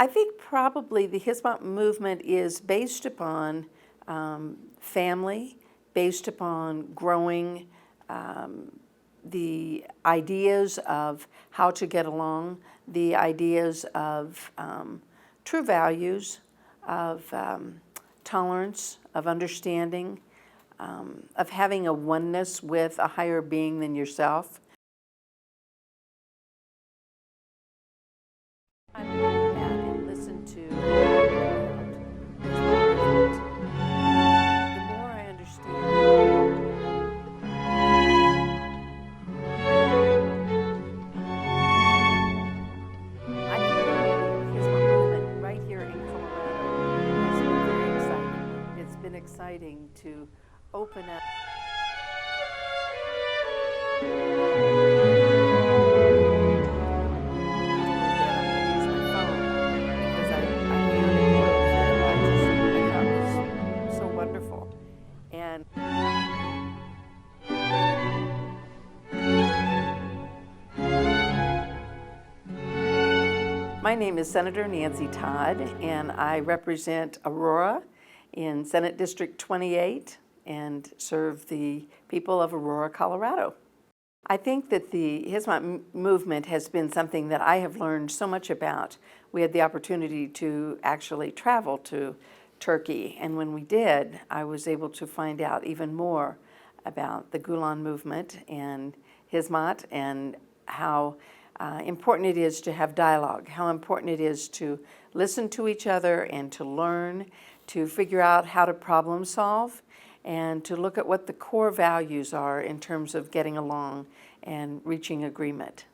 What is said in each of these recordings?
I think probably the Hizmet movement is based upon family, based upon growing the ideas of how to get along, the ideas of true values, of tolerance, of understanding, of having a oneness with a higher being than yourself. I look at and listen to the more I understand. I think the Hizmet movement right here in Colorado has been very exciting. It's been exciting to open up. And my name is Senator Nancy Todd, and I represent Aurora in Senate District 28 and serve the people of Aurora, Colorado. I think that the Hizmet movement has been something that I have learned so much about. We had the opportunity to actually travel to Turkey, and when we did, I was able to find out even more about the Gülen movement and Hizmet and how important it is to have dialogue, how important it is to listen to each other and to learn, to figure out how to problem solve, and to look at what the core values are in terms of getting along and reaching agreement.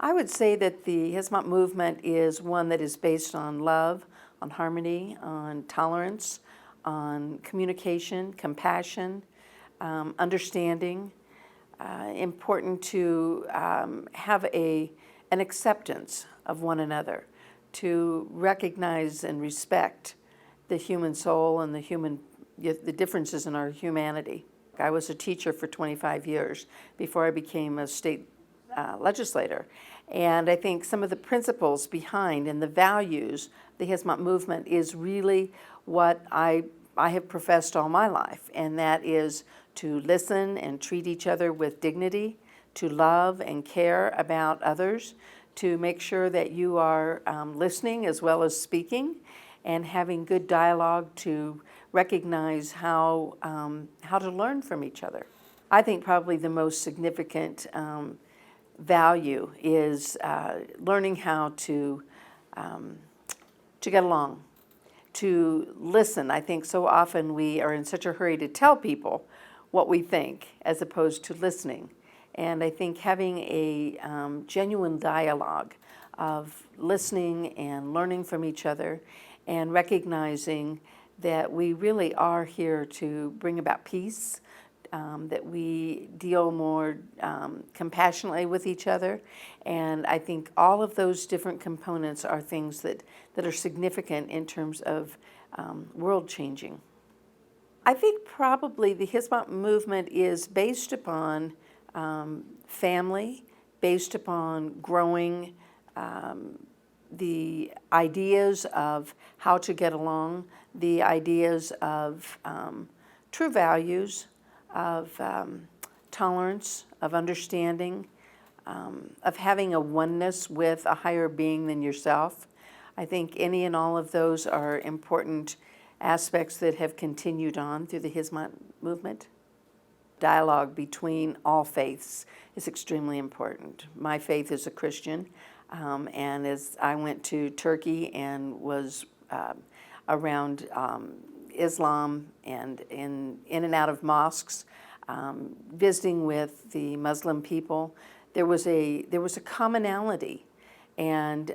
I would say that the Hizmet movement is one that is based on love, on harmony, on tolerance, on communication, compassion, understanding. Important to have an acceptance of one another, to recognize and respect the human soul and the differences in our humanity. I was a teacher for 25 years before I became a state legislator. And I think some of the principles behind and the values of the Hizmet movement is really what I have professed all my life, and that is to listen and treat each other with dignity, to love and care about others, to make sure that you are listening as well as speaking, and having good dialogue to recognize how to learn from each other. I think probably the most significant value is learning how to get along, to listen. I think so often we are in such a hurry to tell people what we think as opposed to listening. And I think having a genuine dialogue of listening and learning from each other and recognizing that we really are here to bring about peace, that we deal more compassionately with each other. And I think all of those different components are things that are significant in terms of world changing. I think probably the Hizmet movement is based upon family, based upon growing the ideas of how to get along, the ideas of true values, of tolerance, of understanding, of having a oneness with a higher being than yourself. I think any and all of those are important aspects that have continued on through the Hizmet movement. Dialogue between all faiths is extremely important. My faith is a Christian, and as I went to Turkey and was around Islam and in and out of mosques, visiting with the Muslim people, there was a commonality, and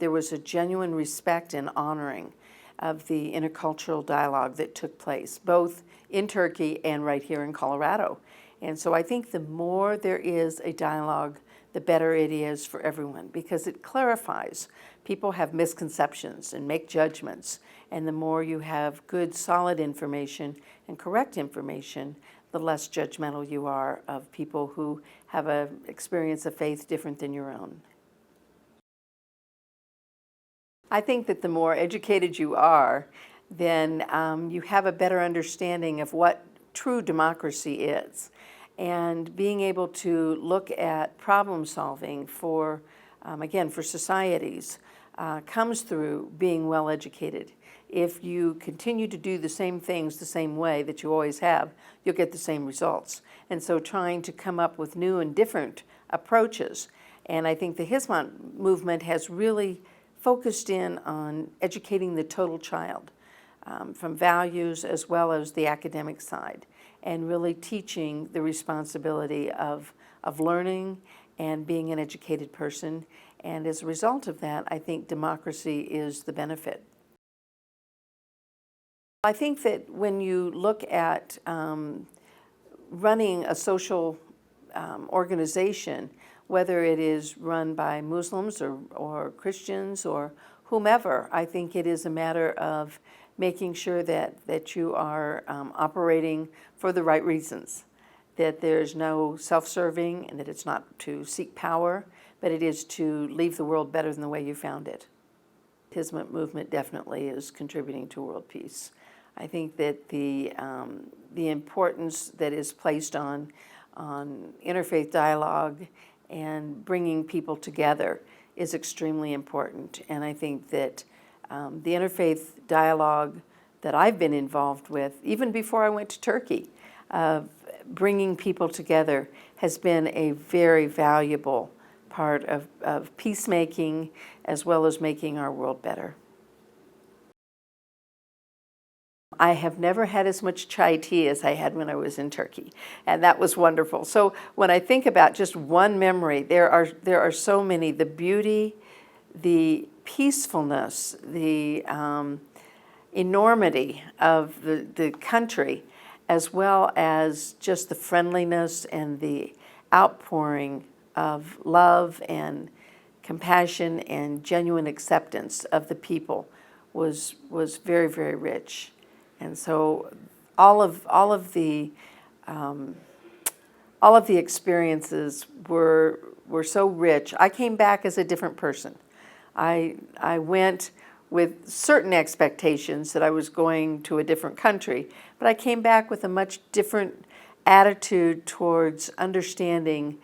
there was a genuine respect and honoring of the intercultural dialogue that took place, both in Turkey and right here in Colorado. And so I think the more there is a dialogue, the better it is for everyone, because it clarifies. People have misconceptions and make judgments, and the more you have good, solid information and correct information, the less judgmental you are of people who have an experience of faith different than your own. I think that the more educated you are, then you have a better understanding of what true democracy is. And being able to look at problem solving for, again, for societies comes through being well educated. If you continue to do the same things the same way that you always have, you'll get the same results. And so trying to come up with new and different approaches. And I think the Hizmet movement has really focused in on educating the total child, from values as well as the academic side, and really teaching the responsibility of learning and being an educated person. And as a result of that, I think democracy is the benefit. I think that when you look at running a social organization, whether it is run by Muslims or Christians or whomever, I think it is a matter of making sure that you are operating for the right reasons, that there's no self-serving and that it's not to seek power, but it is to leave the world better than the way you found it. The Hizmet movement definitely is contributing to world peace. I think that the importance that is placed on interfaith dialogue and bringing people together is extremely important. And I think that the interfaith dialogue that I've been involved with, even before I went to Turkey, bringing people together has been a very valuable part of peacemaking as well as making our world better. I have never had as much chai tea as I had when I was in Turkey, and that was wonderful. So when I think about just one memory, there are so many: the beauty, the peacefulness, the enormity of the country, as well as just the friendliness and the outpouring of love and compassion and genuine acceptance of the people was very, very rich. And so all of the experiences were so rich. I came back as a different person. I went with certain expectations that I was going to a different country, but I came back with a much different attitude towards understanding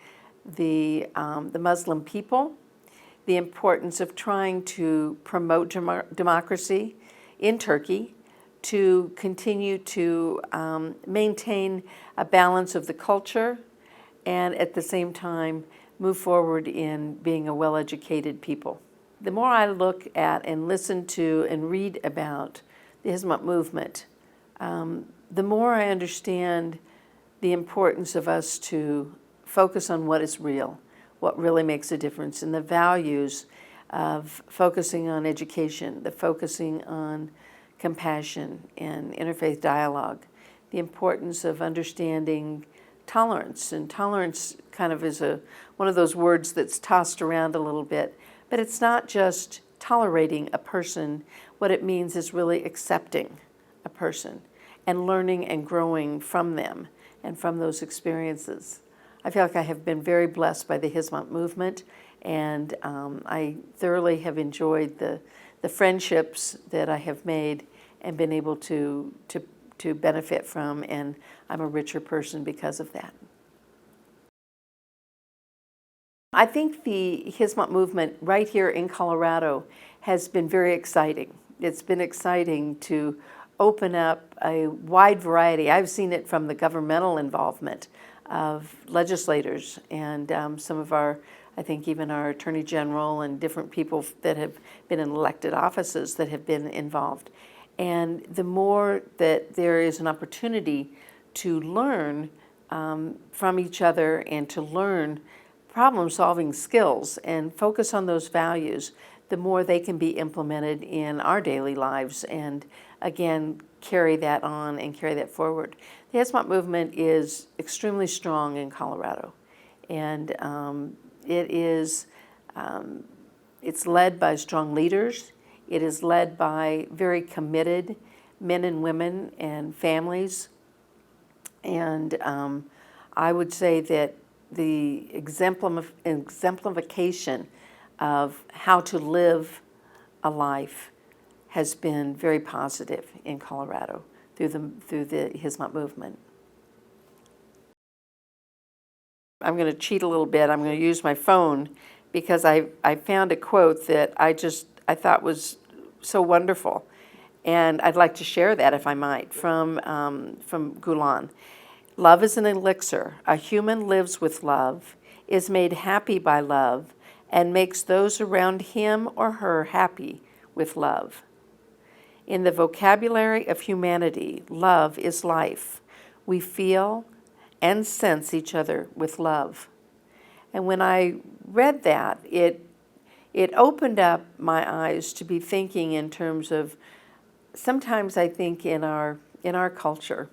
the Muslim people, the importance of trying to promote democracy in Turkey, to continue to maintain a balance of the culture, and at the same time move forward in being a well-educated people. The more I look at and listen to and read about the Hizmet movement, the more I understand the importance of us to focus on what is real, what really makes a difference, and the values of focusing on education, the focusing on compassion and interfaith dialogue, the importance of understanding tolerance. And tolerance kind of is one of those words that's tossed around a little bit, but it's not just tolerating a person. What it means is really accepting a person and learning and growing from them and from those experiences. I feel like I have been very blessed by the Hizmet movement, and I thoroughly have enjoyed the friendships that I have made and been able to benefit from, and I'm a richer person because of that. I think the Hizmet movement right here in Colorado has been very exciting. It's been exciting to open up a wide variety. I've seen it from the governmental involvement of legislators and some of our, I think even our Attorney General and different people that have been in elected offices that have been involved. And the more that there is an opportunity to learn from each other and to learn problem-solving skills and focus on those values, the more they can be implemented in our daily lives and, again, carry that on and carry that forward. The Hizmet movement is extremely strong in Colorado, and it's led by strong leaders. It is led by very committed men and women and families. And I would say that the exemplification of how to live a life has been very positive in Colorado through the Hizmet movement. I'm going to cheat a little bit. I'm going to use my phone because I found a quote that I thought was so wonderful, and I'd like to share that if I might from Gülen. Love is an elixir. A human lives with love, is made happy by love, and makes those around him or her happy with love. In the vocabulary of humanity, love is life. We feel and sense each other with love. And when I read that, it opened up my eyes to be thinking in terms of, sometimes I think in our culture,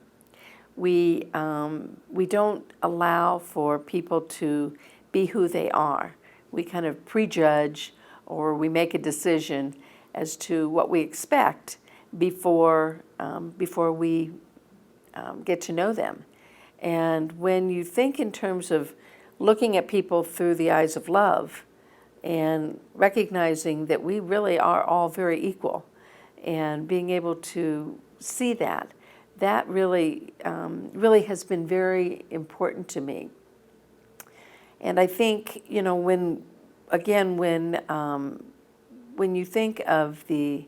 we don't allow for people to be who they are. We kind of prejudge, or we make a decision as to what we expect before we get to know them. And when you think in terms of looking at people through the eyes of love and recognizing that we really are all very equal, and being able to see that really has been very important to me. And I think, you know, when you think of the,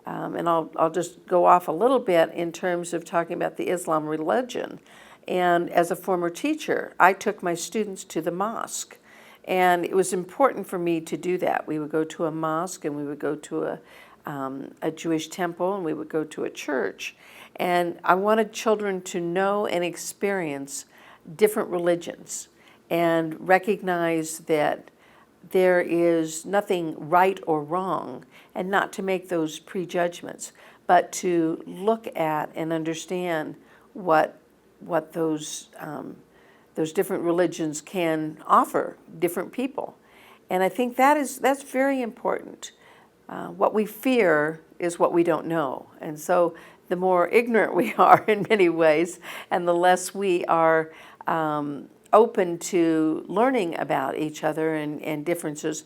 and I'll just go off a little bit in terms of talking about the Islam religion. And as a former teacher, I took my students to the mosque. And it was important for me to do that. We would go to a mosque, and we would go to a Jewish temple, and we would go to a church. And I wanted children to know and experience different religions and recognize that there is nothing right or wrong, and not to make those prejudgments, but to look at and understand what those different religions can offer different people. And I think that's very important. What we fear is what we don't know. And so the more ignorant we are in many ways, and the less we are open to learning about each other and differences,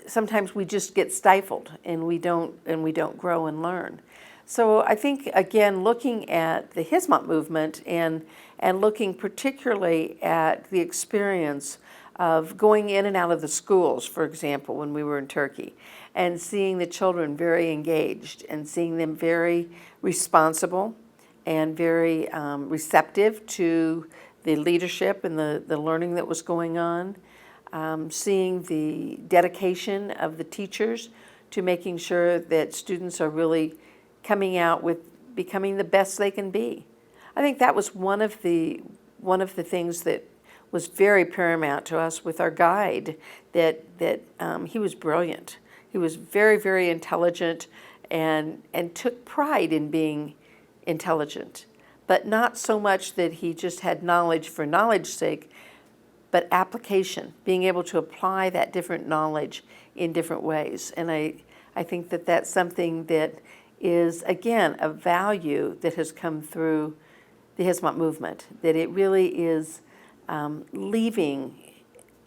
sometimes we just get stifled, and we don't grow and learn. So I think, again, looking at the Hizmet movement and looking particularly at the experience of going in and out of the schools, for example, when we were in Turkey, and seeing the children very engaged, and seeing them very responsible and very receptive to the leadership and the learning that was going on, seeing the dedication of the teachers to making sure that students are really coming out with becoming the best they can be. I think that was one of the things that was very paramount to us with our guide, that he was brilliant. He was very, very intelligent, and took pride in being intelligent, but not so much that he just had knowledge for knowledge's sake, but application, being able to apply that different knowledge in different ways. And I think that that's something that is, again, a value that has come through the Hizmet movement, that it really is leaving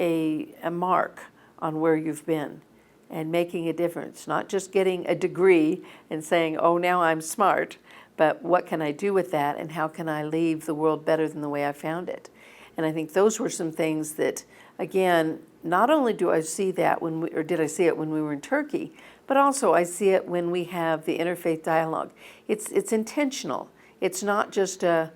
a mark on where you've been and making a difference, not just getting a degree and saying, oh, now I'm smart, but what can I do with that, and how can I leave the world better than the way I found it? And I think those were some things that, again, not only do I see that did I see it when we were in Turkey, but also I see it when we have the interfaith dialogue. It's intentional. It's not just well,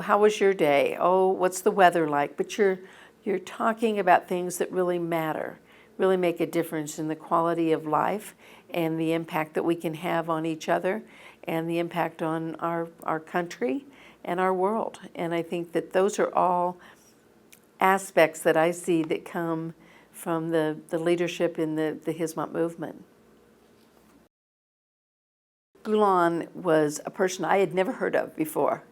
how was your day? Oh, what's the weather like? But you're talking about things that really matter, really make a difference in the quality of life and the impact that we can have on each other and the impact on our country and our world. And I think that those are all aspects that I see that come from the leadership in the Hizmet movement. Gülen was a person I had never heard of before.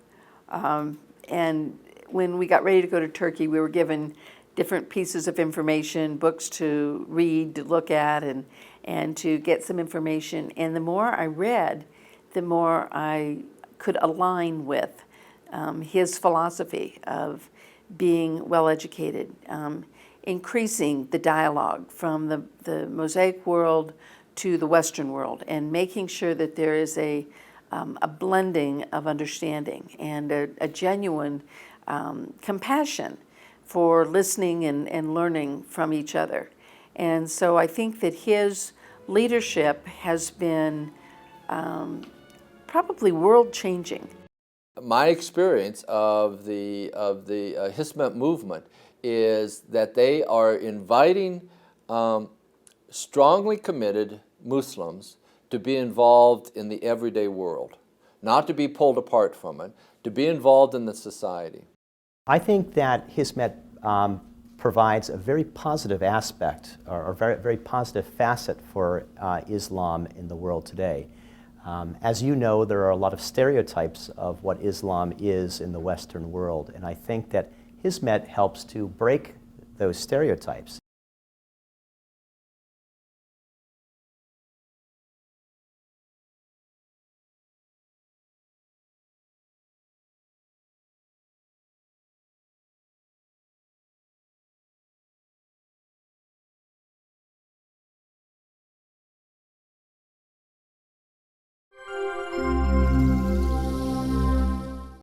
And when we got ready to go to Turkey, we were given different pieces of information, books to read, to look at, and to get some information. And the more I read, the more I could align with his philosophy of being well-educated, increasing the dialogue from the Mosaic world to the Western world and making sure that there is a blending of understanding and a genuine compassion for listening and learning from each other. And so I think that his leadership has been probably world-changing. My experience of the Hizmet movement is that they are inviting strongly committed Muslims to be involved in the everyday world, not to be pulled apart from it, to be involved in the society. I think that Hizmet provides a very positive aspect or very positive facet for Islam in the world today. As you know, there are a lot of stereotypes of what Islam is in the Western world, and I think that Hizmet helps to break those stereotypes.